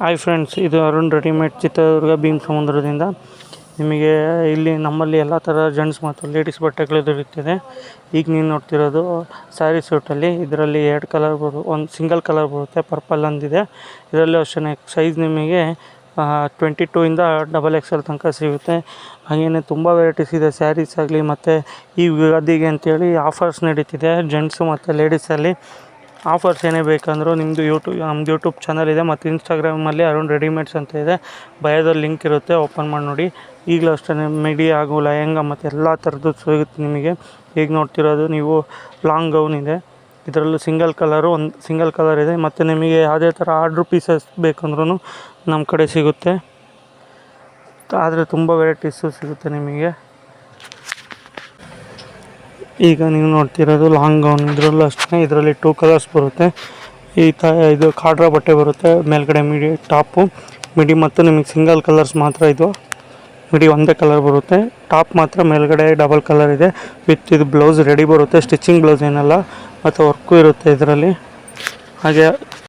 Hi friends, ಇದು Arun readymade Chitradurga Bhim ಸಮುದ್ರದಿಂದ. ನಿಮಗೆ ಇಲ್ಲಿ ನಮ್ಮಲ್ಲಿ ಎಲ್ಲ ಥರ ಜೆಂಟ್ಸ್ ಮತ್ತು ಲೇಡೀಸ್ ಬಟ್ಟೆಗಳು ದೊರೆಯುತ್ತದೆ. ಈಗ ನೀವು ನೋಡ್ತಿರೋದು ಸ್ಯಾರಿ ಸೂಟಲ್ಲಿ. ಇದರಲ್ಲಿ 2 ಕಲರ್ ಒಂದು ಸಿಂಗಲ್ ಕಲರ್ ಬರುತ್ತೆ, ಪರ್ಪಲ್ ಒಂದಿದೆ. ಇದರಲ್ಲೂ ಅಷ್ಟೇ ಸೈಜ್ ನಿಮಗೆ 22 ಇಂದ XXL ತನಕ ಸಿಗುತ್ತೆ. ಹಾಗೆಯೇ ತುಂಬ ವೆರೈಟೀಸ್ ಇದೆ ಸ್ಯಾರೀಸ್ ಆಗಲಿ. ಮತ್ತು ಈ ಯುಗಾದಿಗೆ ಅಂತೇಳಿ ಆಫರ್ಸ್ ನಡೀತಿದೆ ಜೆಂಟ್ಸು ಮತ್ತು ಲೇಡೀಸಲ್ಲಿ. ಆಫರ್ಸ್ ಏನೇ ಬೇಕಂದರೂ ನಮ್ಮದು ಯೂಟ್ಯೂಬ್ ಚಾನಲ್ ಇದೆ ಮತ್ತು ಇನ್ಸ್ಟಾಗ್ರಾಮಲ್ಲಿ ಅರುಣ್ ರೆಡಿಮೇಡ್ಸ್ ಅಂತ ಇದೆ. ಬಯೋದಲ್ಲಿ ಲಿಂಕ್ ಇರುತ್ತೆ, ಓಪನ್ ಮಾಡಿ ನೋಡಿ. ಈಗಲೂ ಅಷ್ಟೇ ಮಿಡಿ ಹಾಗೂ ಲಹಂಗ ಮತ್ತು ಎಲ್ಲ ಥರದ್ದು ಸಿಗುತ್ತೆ ನಿಮಗೆ. ಈಗ ನೋಡ್ತಿರೋದು ನೀವು ಲಾಂಗ್ ಗೌನ್ ಇದೆ. ಇದರಲ್ಲೂ ಸಿಂಗಲ್ ಕಲರ್ ಇದೆ. ಮತ್ತು ನಿಮಗೆ ಯಾವುದೇ ಥರ ಆರ್ಡ್ರ್ ಪೀಸಸ್ ಬೇಕಂದ್ರೂ ನಮ್ಮ ಕಡೆ ಸಿಗುತ್ತೆ. ಆದರೆ ತುಂಬ ವೆರೈಟೀಸು ಸಿಗುತ್ತೆ ನಿಮಗೆ. ಈಗ ನೀವು ನೋಡ್ತಿರೋದು ಲಾಂಗ್ ಗೌನ್. ಇದರಲ್ಲೂ ಅಷ್ಟೇ, ಇದರಲ್ಲಿ 2 ಕಲರ್ಸ್ ಬರುತ್ತೆ. ಇದು ಕಾಡ್ರಾ ಬಟ್ಟೆ ಬರುತ್ತೆ, ಮೇಲ್ಗಡೆ ಮಿಡಿ ಟಾಪು ಮಿಡಿ, ಮತ್ತು ನಿಮಗೆ ಸಿಂಗಲ್ ಕಲರ್ಸ್ ಮಾತ್ರ. ಇದು ಮಿಡಿ ಒಂದೇ ಕಲರ್ ಬರುತ್ತೆ, ಟಾಪ್ ಮಾತ್ರ ಮೇಲ್ಗಡೆ ಡಬಲ್ ಕಲರ್ ಇದೆ. ವಿತ್ ಇದು ಬ್ಲೌಸ್ ರೆಡಿ ಬರುತ್ತೆ, ಸ್ಟಿಚಿಂಗ್ ಬ್ಲೌಸ್ ಏನಲ್ಲ, ಮತ್ತು ವರ್ಕು ಇರುತ್ತೆ ಇದರಲ್ಲಿ. ಹಾಗೆ